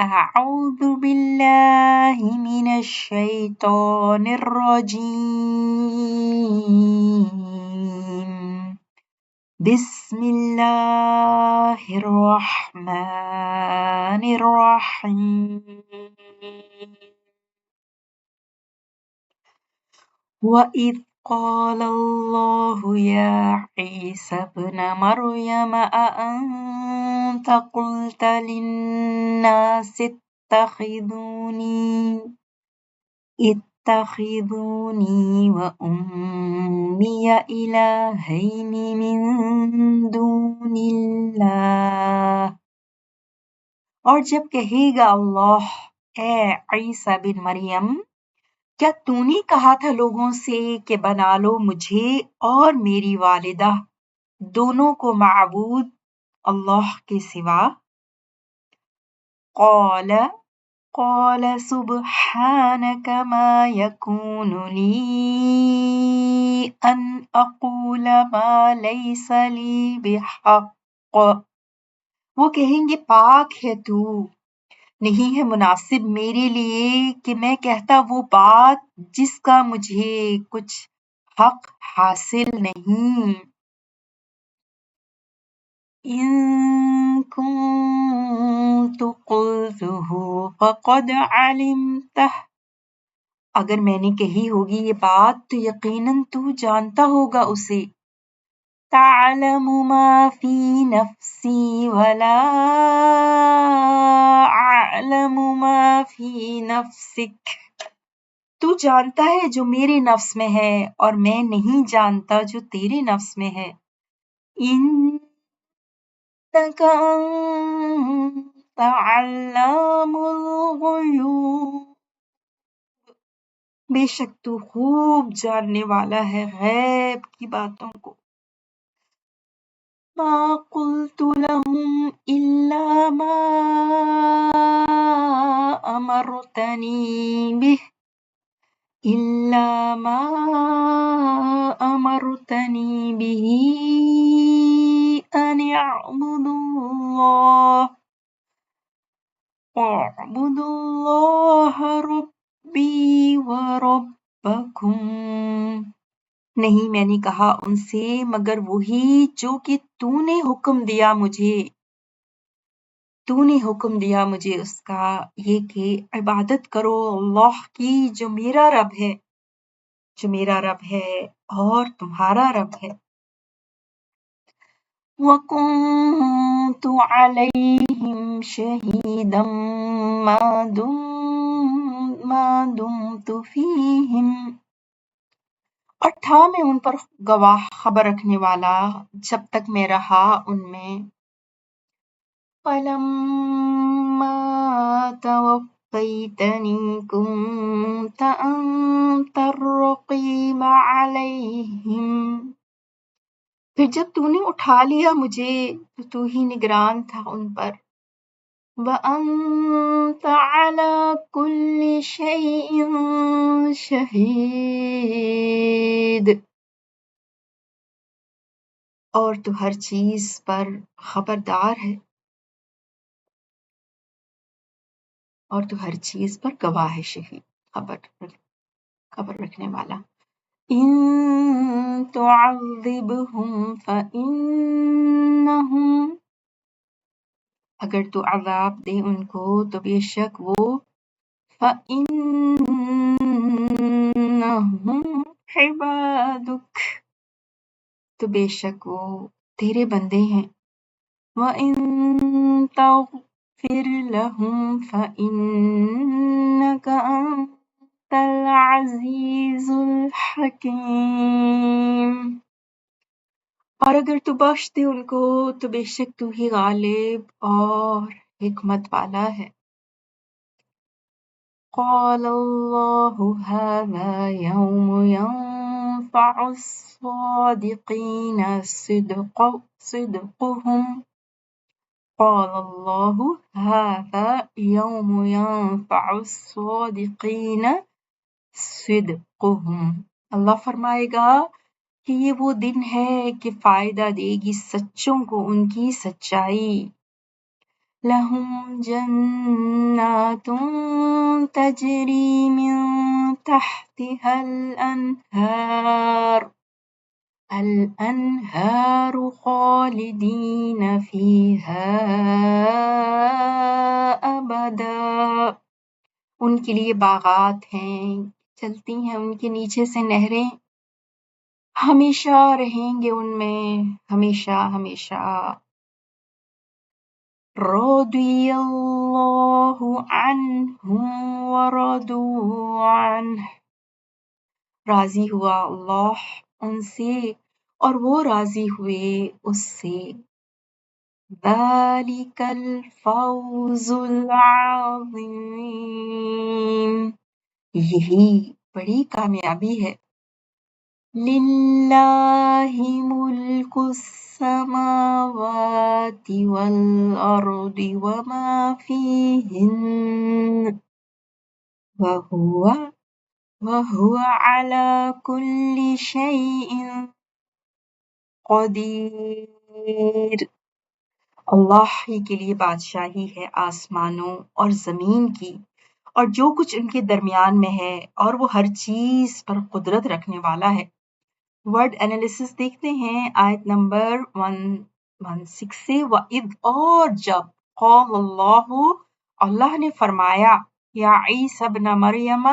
أعوذ بالله من الشيطان الرجيم. بسم الله الرحمن الرحيم. وإذ قال الله يا عيسى ابن مريم أأنت قلت للناس اتخذوني وأمي إلهين من دون الله. اور جب کہے گا اللہ اے عیسیٰ بن مریم، کیا تو نے کہا تھا لوگوں سے کہ بنا لو مجھے اور میری والدہ دونوں کو معبود اللہ کے سوا؟ قال سبحانك ما يكون لي أن أقول ما ليس لي بحق. وہ کہیں گے پاک ہے تو، نہیں ہے مناسب میرے لیے کہ میں کہتا وہ بات جس کا مجھے کچھ حق حاصل نہیں۔ إن كنت قلته فقد علمته. اگر میں نے کہی ہوگی یہ بات تو یقیناً تو جانتا ہوگا اسے۔ تعلم ما في نفسي ولا أعلم ما في نفسك. تو جانتا ہے جو میرے نفس میں ہے اور میں نہیں جانتا جو تیرے نفس میں ہے۔ إنك أنت علام الغیوب. بے شک تو خوب جاننے والا ہے غیب کی باتوں کو۔ ما قلت لهم إلا ما أمرتني به أن اعبدوا الله ربي وربكم. نہیں میں نے کہا ان سے مگر وہی جو کہ تو نے حکم دیا مجھے اس کا، یہ کہ عبادت کرو اللہ کی جو میرا رب ہے اور تمہارا رب ہے۔ وَكُنْتُ عَلَيْهِمْ شَهِيدًا مَا دُمْتُ فِيهِمْ. اور تھا میں ان پر گواہ خبر رکھنے والا جب تک میں رہا ان میں۔ فَلَمَّا تَوَفَّيْتَنِي كُنْتَ أَنْتَ الرَّقِيبَ عَلَيْهِمْ. پھر جب تو نے اٹھا لیا مجھے تو تو ہی نگران تھا ان پر۔ وَأَنْتَ عَلَى كُلِّ شَيْءٍ شَهِيدٌ. اور تو ہر چیز پر خبردار ہے اور تو ہر چیز پر گواہ ہے، شہید خبر رکھنے والا۔ إِن تُعَذِّبْهُمْ فَإِنَّهُمْ. اگر تو عذاب دے ان کو تو بے شک وہ فَإِنَّهُمْ عِبَادُكَ. تو بے شک وہ تیرے بندے ہیں۔ وَإِن تَغْفِرْ لَهُمْ فَإِنَّكَ أَنْتَ الْعَزِيزُ الْحَكِيمُ۔ اور اگر تو بخش دے ان کو تو بے شک تو ہی غالب اور حکمت والا ہے۔ قال اللہ هذا يوم ينفع الصادقين صدقهم قال اللہ هذا يوم ينفع الصادقين صدقهم۔ اللہ فرمائے گا کہ یہ وہ دن ہے کہ فائدہ دے گی سچوں کو ان کی سچائی۔ لَهُمْ جَنَّاتٌ تَجْرِي مِن تَحْتِهَا الْأَنْهَارُ خَالِدِينَ فِيهَا أَبَدًا۔ ان کے لیے باغات ہیں، چلتی ہیں ان کے نیچے سے نہریں، ہمیشہ رہیں گے ان میں، ہمیشہ ہمیشہ۔ رضی اللہ عنہم ورضوا عنہ، راضی ہوا اللہ ان سے اور وہ راضی ہوئے اس سے۔ ذالک الفوز العظیم، یہی بڑی کامیابی ہے۔ للہ ملک السماوات والارض وما فیہن وہو علی کل شیء قدیر۔ اللہ ہی کے لیے بادشاہی ہے آسمانوں اور زمین کی اور جو کچھ ان کے درمیان میں ہے، اور وہ ہر چیز پر قدرت رکھنے والا ہے۔ ورڈ انالیسس دیکھتے ہیں آیت نمبر 116 سے۔ وَإِذْ، اور جب، قال اللہ، اللہ نے فرمایا، یا عیسیٰ ابن مریم،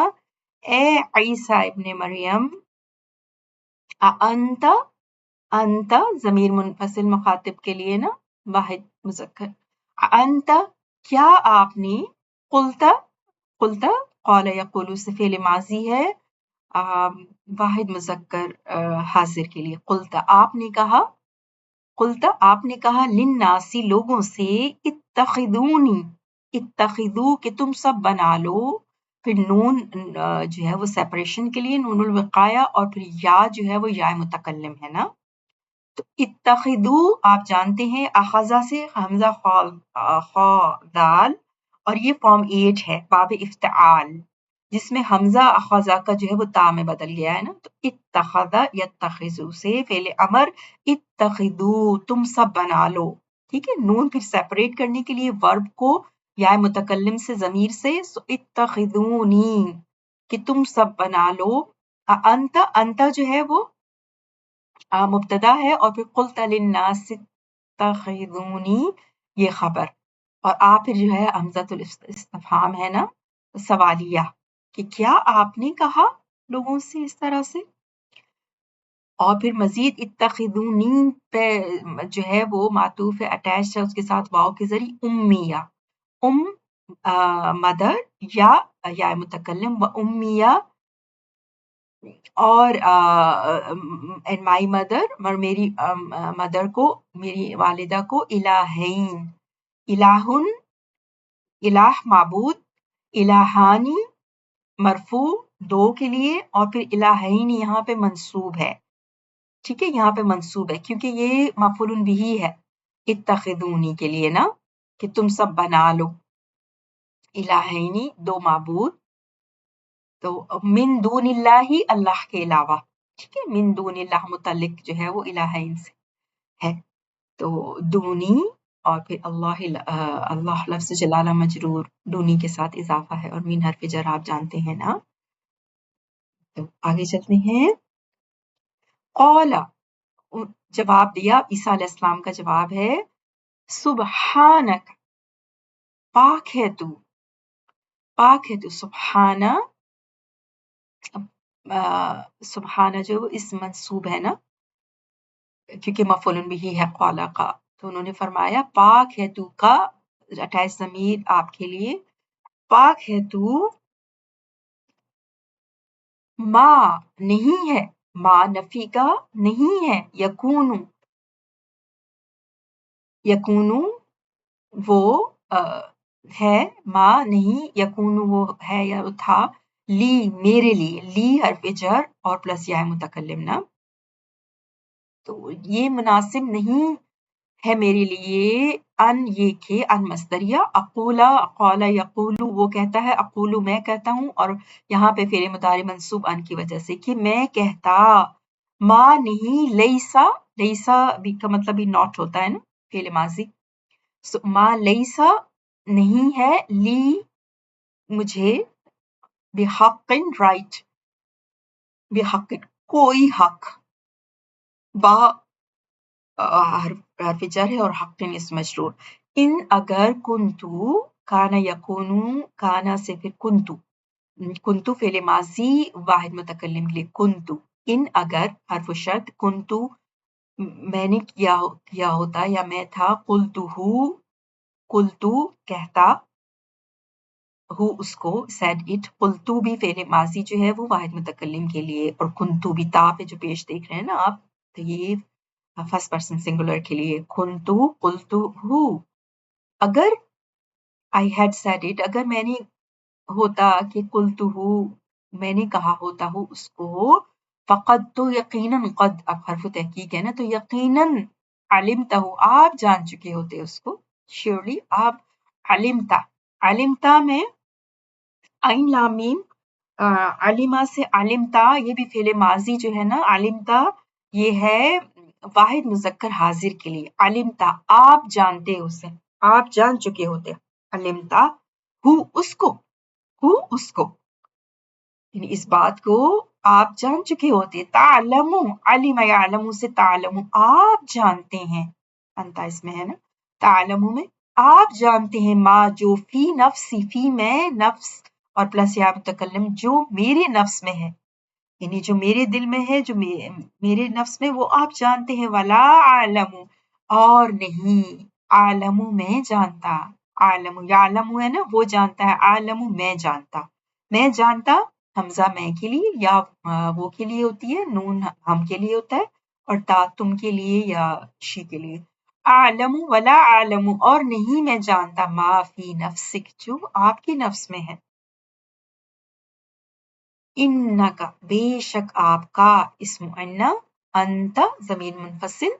اے عیسیٰ ابن مریم، انت ضمیر منفصل مخاطب کے لیے نا، واحد مذکر، انت کیا آپ نے، قلت قال یقول سے فعل ماضی ہے، واحد مذکر حاضر کے لیے، قلت آپ نے کہا للناسی لوگوں سے، اتخذونی، اتخذو کہ تم سب بنا لو، پھر نون جو ہے وہ سیپریشن کے لیے نون الوقایا، اور پھر یا جو ہے وہ یا متکلم ہے نا، تو اتخذو آپ جانتے ہیں اخذا سے حمزہ خا دال، اور یہ فارم 8 ہے باب افتعال، جس میں حمزہ اخذا کا جو ہے وہ تا میں بدل گیا ہے نا، تو اتخذ یتخذو سے فعل امر، اتخذو تم سب بنا لو، ٹھیک ہے، نون پھر سیپریٹ کرنے کے لیے ورب کو یا متکلم سے ضمیر سے، سو اتخذونی کہ تم سب بنا لو، انت جو ہے وہ مبتدا ہے، اور پھر قلت للناس اتخذونی یہ خبر، اور پھر جو ہے حمزۃ الاستفہام ہے نا سوالیہ، کہ کیا آپ نے کہا لوگوں سے اس طرح سے، اور پھر مزید اتخذونی پہ جو ہے وہ معطوف اٹیچ ہے اس کے ساتھ واو کے ذریعے، امیہ، مدر یا متکلم، و امیہ اور مائی مدر، اور میری مدر کو، میری والدہ کو، الہین، الہن الہ معبود، الہانی مرفوع دو کے لیے، اور پھر الہین یہاں پہ منصوب ہے، ٹھیک ہے، یہاں پہ منصوب ہے کیونکہ یہ مفعول بہ ہے اتخذونی کے لیے نا، کہ تم سب بنا لو، الہینی دو معبود، تو من دون اللہ اللہ کے علاوہ، ٹھیک ہے، من دون اللہ متعلق جو ہے وہ الہین سے ہے، تو دونی اور پھر اللہ لفظ جلالہ مجرور دونی کے ساتھ اضافہ ہے، اور مین حرف جر آپ جانتے ہیں نا، تو آگے چلتے ہیں۔ قال جواب دیا، عیسیٰ علیہ السلام کا جواب ہے، سبحانک پاک ہے تو سبحانہ جو اس منصوب ہے نا، کیونکہ مفعول بھی ہے قال کا، تو انہوں نے فرمایا پاک ہے تو کا اٹیچ ضمیر آپ کے لیے، پاک ہے تو، ما نہیں ہے، ما نفی کا نہیں ہے، یکونو وہ ہے، ما نہیں، یکونو وہ ہے یا وہ تھا، لی میرے لیے، لی حرف جر اور پلس یا متکلم نا، تو یہ مناسب نہیں ہے میرے لیے ان یہ کہ ان مصدریہ اقولا، قال یقولو وہ کہتا ہے، اقولو میں کہتا ہوں، اور یہاں پہ فعل مضارع منصوب ان کی وجہ سے کہ میں کہتا، ما نہیں، لیسا، لیسا بھی کا مطلب بھی ناٹ ہوتا ہے نا فعل ماضی، ما لیسا نہیں ہے، لی مجھے، بحق رائٹ، بحق کوئی حق، با حرف جر ہے اور حق اسم مجرور، ان اگر کنتو، کانا یکونو، کانا سے پھر کنتو، کنتو فعل ماضی واحد متکلم کے لیے کنتو، ان اگر حرف شرط، کنتو میں نے کیا ہوتا یا میں تھا، قلتو کہتا، ہو اس کو، سیڈ اٹ، قلتو بھی فعل ماضی جو ہے وہ واحد متکلم کے لیے، اور کنتو بھی تا پہ جو پیش دیکھ رہے ہیں نا آپ، تو یہ فرسٹ پرسن سنگولر کے لیے، کنتو قلتو ہو، اگر I had said it، اگر میں نے ہوتا کہ قلتو ہو، میں نے کہا ہوتا ہوں اس کو، فقد تو یقیناً، قد اب حرف تحقیق ہے نا، تو یقیناً علمتا ہو آپ جان چکے ہوتے اس کو، surely آپ، علمتا، علمتا میں عین لام میم، علمہ سے علمتا، یہ بھی فعل ماضی جو ہے نا، علمتا یہ ہے واحد مذکر حاضر کے لیے، علمتا آپ جانتے اسے، آپ جان چکے ہوتے، علمتا ہو اس کو، ہو اس کو، یعنی اس بات کو آپ جان چکے ہوتے، تعلمو، علم یعلم سے تعلمو آپ جانتے ہیں، انتا اس میں ہے نا، تعلمو میں آپ جانتے ہیں، ما جو فی نفسی، فی میں نفس اور پلس یا متکلم جو میرے نفس میں ہے، یعنی جو میرے دل میں ہے، جو میرے نفس میں، وہ آپ جانتے ہیں، ولا عالم اور نہیں، عالم میں جانتا، عالم یعلم ہے نا وہ جانتا ہے، عالم میں جانتا، میں جانتا حمزہ میں کے لیے یا وہ کے لیے ہوتی ہے، نون ہم کے لیے ہوتا ہے، اور تا تم کے لیے یا شی کے لیے، عالم ولا عالم اور نہیں میں جانتا، ما فی نفسک جو آپ کے نفس میں ہے، انکا بے شک آپ کا، اسم انا، انت ضمیر منفصل،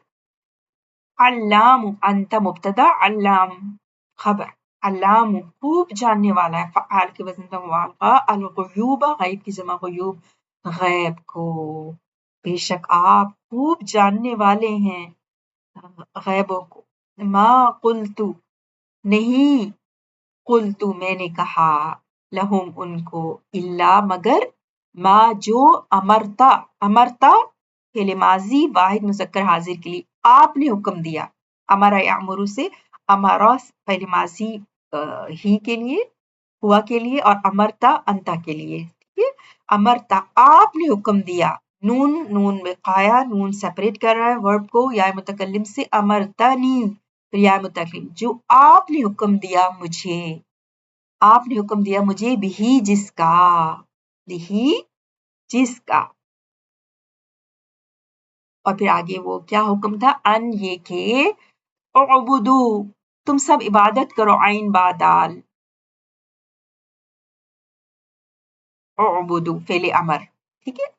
علام انت مبتدا، علام خبر، علام خوب جاننے والا ہے، فعال کے وزن فعال کا، الغیوب غیب کی جمع غیوب، غیب کو، بے شک آپ خوب جاننے والے ہیں غیبوں کو، ما قلتو نہیں، قلتو میں نے کہا، لہم ان کو، الا مگر، ما جو امرتا، امرتا فعل ماضی واحد مذکر حاضر کے لیے آپ نے حکم دیا، امرا یامرو سے، امرا فعل ماضی ہی کے لیے، ہوا کے لیے، اور امرتا انتا کے لیے، ٹھیک ہے، امرتا آپ نے حکم دیا، نون نون وقایا، نون سیپریٹ کر رہا ہے ورب کو یا متکلم سے، امرتنی پھر یا متکلم، جو آپ نے حکم دیا مجھے، آپ نے حکم دیا مجھے، بھی جس کا، بھی جس کا، اور پھر آگے وہ کیا حکم تھا، ان یہ کہ، اعبدو تم سب عبادت کرو، عین با دال، اعبدو فعل امر، ٹھیک ہے،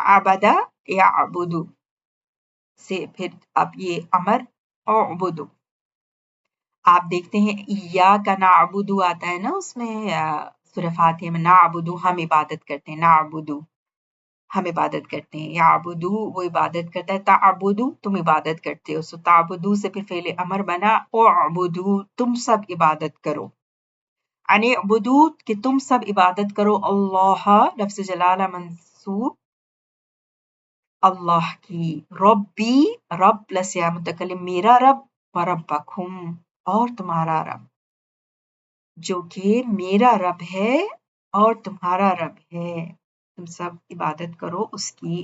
عبدا یا عبدو سے پھر اب یہ امر، اعبدو، آپ دیکھتے ہیں ایاک نعبدو آتا ہے نا اس میں سورہ فاتحہ میں، نعبدو ہم عبادت کرتے ہیں، نعبدو ہم عبادت کرتے ہیں، یعبدو وہ عبادت کرتا ہے، تعبدو تم عبادت کرتے ہو، سو تعبدو سے پھر فعل امر بنا، اعبدو تم سب عبادت کرو، ان اعبدو کہ تم سب عبادت کرو، اللہ لفظ جلالہ منصوب اللہ کی، ربی رب پلس یا متکلم میرا رب، و ربکم اور تمہارا رب، جو کہ میرا رب ہے اور تمہارا رب ہے، تم سب عبادت کرو اس کی،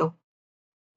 2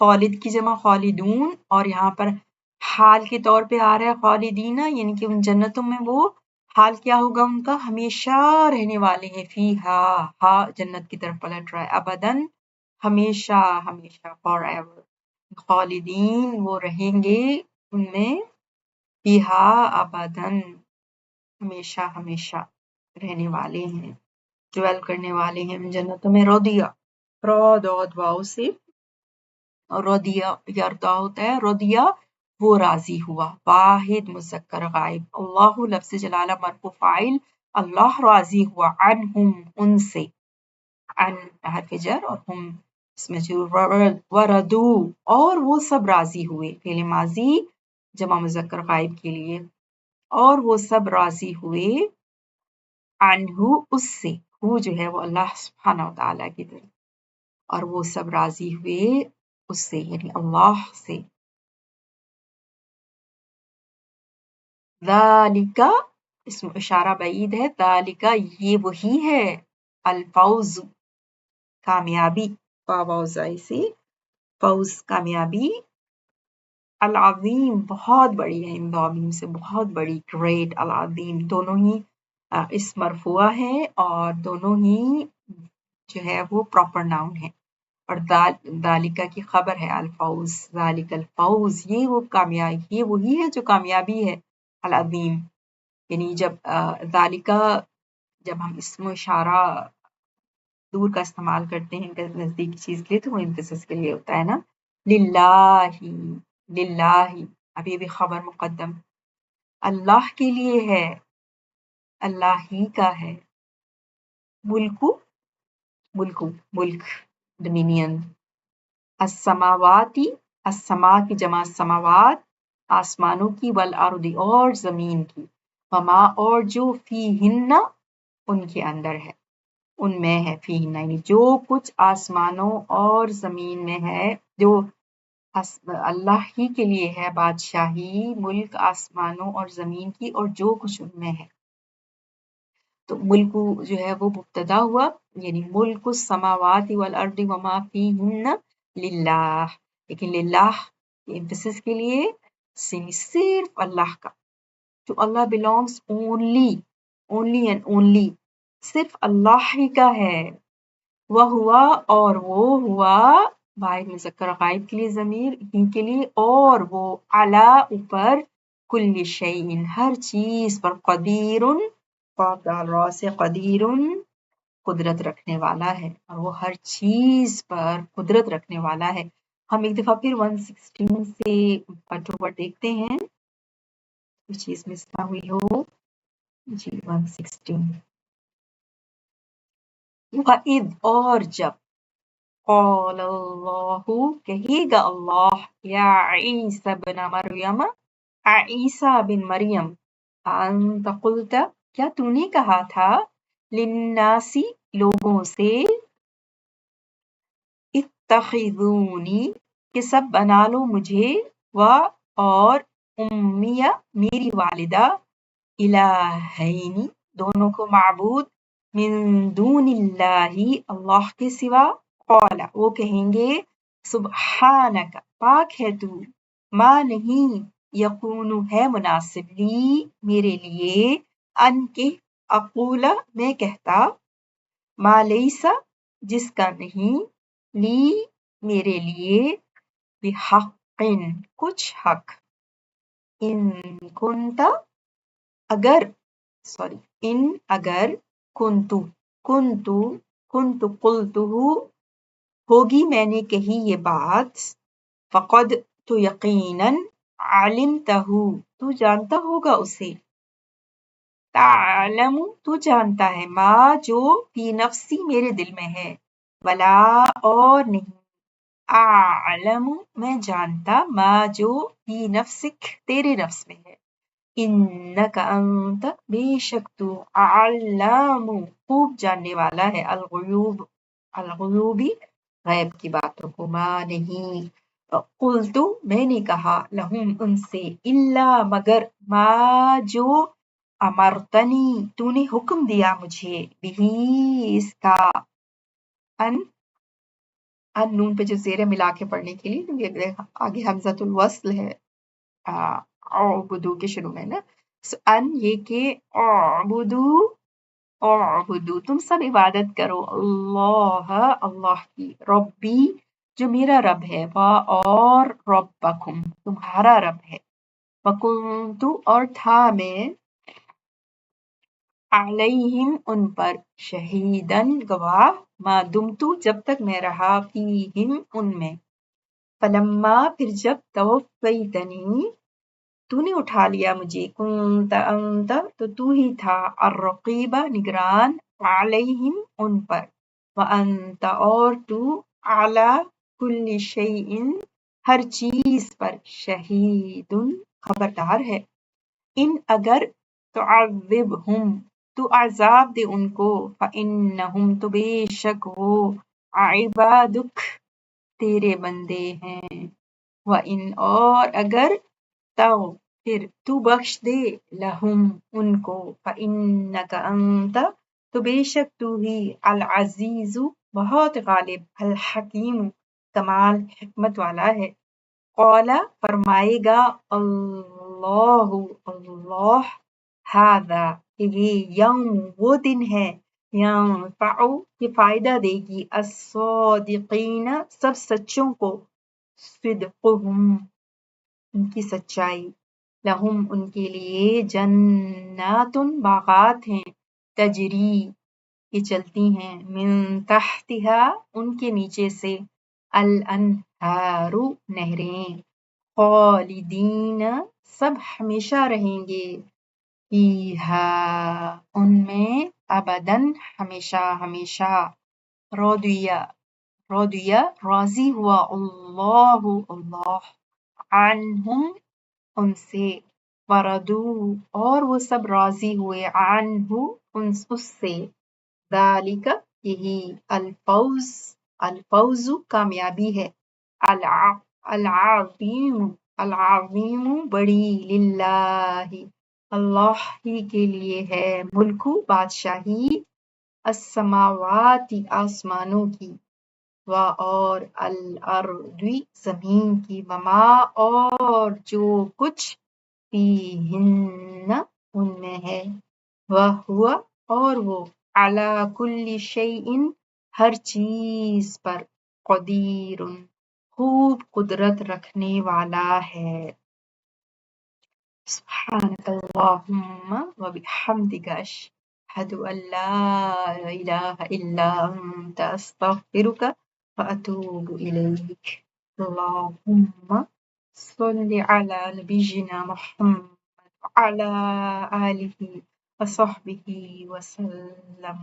خالد کی جمع خالدون، اور یہاں پر حال کے طور پہ آ رہا ہے خالدین، یعنی کہ ان جنتوں میں وہ حال کیا ہوگا ان کا، ہمیشہ رہنے والے ہیں، فیہا، ہا جنت کی طرف پلٹ رہا ہے، ابدن ہمیشہ، ہمیشہ فار ایور، خالدین وہ رہیں گے ان میں، فیہا ابدن ہمیشہ ہمیشہ رہنے والے ہیں، ڈویل کرنے والے ہیں ان جنتوں میں، رضیہ را داد واؤ سے، رضیہ یردا ہوتا ہے، رضیہ وہ راضی ہوا، واحد مذکر غائب، اللہ لفظ جلالہ مرفوع فاعل، اللہ راضی ہوا، عنہم ان سے، عن حرف جر اور ہم اس میں وردو اور وہ سب راضی ہوئے، فعل ماضی جمع مذکر غائب کے لیے، اور وہ سب راضی ہوئے، عنہ اس سے، ہو جو ہے وہ اللہ سبحانہ وتعالیٰ کی طرف، اور وہ سب راضی ہوئے اس سے یعنی اللہ سے، ذالک اسم اشارہ بعید ہے، ذالک یہ وہی ہے، الفوز کامیابی، واو زائی سے فوز کامیابی، العظیم بہت بڑی ہے، ان دو سے بہت بڑی، گریٹ، العظیم دونوں ہی اس مرفوع ہے اور دونوں ہی جو ہے وہ پراپر ناؤن ہے، اور ذالکہ کی خبر ہے الفوز، ذالک الفوز یہ وہ کامیابی، یہ وہی ہے جو کامیابی ہے، العظیم، یعنی جب ذالکہ جب ہم اسم اشارہ دور کا استعمال کرتے ہیں نزدیکی چیز کے لیے تو وہ امتزاز کے لیے ہوتا ہے نا، للہ، للہ ابھی بھی خبر مقدم، اللہ کے لیے ہے، اللہ ہی کا ہے، ملکو، ملکو ملک، ڈومینین، السماواتی، السما کی جمع سماوات، آسمانوں کی، والارض اور زمین کی، وما اور جو فیہن ان کے اندر ہے، ان میں ہے، فیہن یعنی جو کچھ آسمانوں اور زمین میں ہے، جو اللہ ہی کے لیے ہے بادشاہی، ملک آسمانوں اور زمین کی، اور جو کچھ ان میں ہے، تو ملک جو ہے وہ مبتدا ہوا، یعنی ملک السماوات والارض وما فیہن للہ، لیکن للہ امفسس کے لیے صرف اللہ کا، تو اللہ belongs only and only صرف اللہ ہی کا ہے، وہ ہوا اور وہ ہوا واحد مذکر غائب کے لیے ضمیر ہی کے لیے، اور وہ علی اوپر، کل شیء ہر چیز پر، قدیر قاف دال را سے قدیر قدرت رکھنے والا ہے، اور وہ ہر چیز پر قدرت رکھنے والا ہے۔ ہم ایک دفعہ پھر 116 سے پٹ اوپر دیکھتے ہیں، کوئی چیز مس نہ ہوئی ہو، جی 116، وَإِذْ اور جب، قال اللہ کہے گا اللہ، یا عیسی بن مریم، عیسیٰ بن مریم، انت قلت کیا تو نے کہا تھا، للناس لوگوں سے، اتخذونی کہ سب بنا لو مجھے، و اور امیہ میری والدہ، الہین دونوں کو معبود، من دون اللہ اللہ کے سوا، قال وہ کہیں گے، سبحانک پاک ہے تو، ما نہیں، یقون ہے مناسب، لی میرے لیے، ان کے اقولا میں کہتا، ما لیسا جس کا نہیں، لی میرے لیے، بحق کچھ حق، ان کنتا اگر، سوری ان اگر، کنتو کنتو کنتو قلتو ہوگی میں نے کہی یہ بات، فقد تو یقیناً، علمتہ تو جانتا ہوگا اسے، تعلم تو جانتا ہے، ما جو فی نفسی میرے دل میں ہے، ولا اور نہیں، اعلم میں جانتا، ما جو فی نفسک تیرے نفس میں ہے، انک انت بے شک تو، علام خوب جاننے والا ہے، الغیوب الغیوبی غیب کی باتوں کو، ما نہیں، قلتو میں نے کہا، لہم ان سے، الا مگر، ما جو امرتنی تو نے حکم دیا مجھے، بھی اس کا، ان ان نون پہ جو زیر ملا کے پڑھنے کے لیے، کیونکہ آگے حمزۃ الوصل ہے اعبدو کے شروع میں نا. ان یہ کہ اعبدو تم سب عبادت کرو اللہ اللہ کی، ربی جو میرا رب ہے، اور ربکم تمہارا رب ہے، وکنتو اور تھا میں، علیہم ان پر، شہیدن گواہ، ما دمتو جب تک میں رہا، فیہم ان میں، فلما پھر جب توفیتنی تو نے اٹھا لیا مجھے، کنت انت تو ہی تھا، الرقیبہ نگران، علیہم ان پر، وانت اور تو، علی کل شیء ہر چیز پر، شہید خبردار ہے، ان اگر تعذبہم تو عذاب دے ان کو، فإنہم تو بے شک وہ، عبادک تیرے بندے ہیں، وَإِنْ اور اگر تغفر تو بخش دے، لہم ان کو، فإنک انت تو بے شک تو ہی، العزیز بہت غالب، الحکیم کمال حکمت والا ہے. قال فرمائے گا اللہ اللہ، ھذا یہ یوم وہ دن ہے، ینفع یہ فائدہ دے گی، الصادقین سب سچوں کو، صدقہم ان کی سچائی، لہم ان کے لیے، جنات باغات ہیں، تجری یہ چلتی ہیں، من تحتہا ان کے نیچے سے، الانہار نہریں، خالدین سب ہمیشہ رہیں گے، فیہا ان میں، ابداً ہمیشہ ہمیشہ، رضیہ رضیہ راضی ہوا، اللہ اللہ، عنہم ان سے، وردو اور وہ سب راضی ہوئے، عنہ اس سے، ذالک یہی، الفوز الفوز کامیابی ہے، العظیم العظیم بڑی، للہ اللہ ہی کے لیے ہے، ملک بادشاہی، السماوات آسمانوں کی، اور الارض زمین کی، وما اور جو کچھ، فیہن ان میں ہے، وہو اور وہ، علی کل شیء ہر چیز پر، قدیر خوب قدرت رکھنے والا ہے. سبحانک اللہم وبحمدک، اشہد ان لا الہ الا انت، استغفرک واتوب الیک. اللہم صل علی نبینا محمد وعلی آلہ وصحبہ وسلم.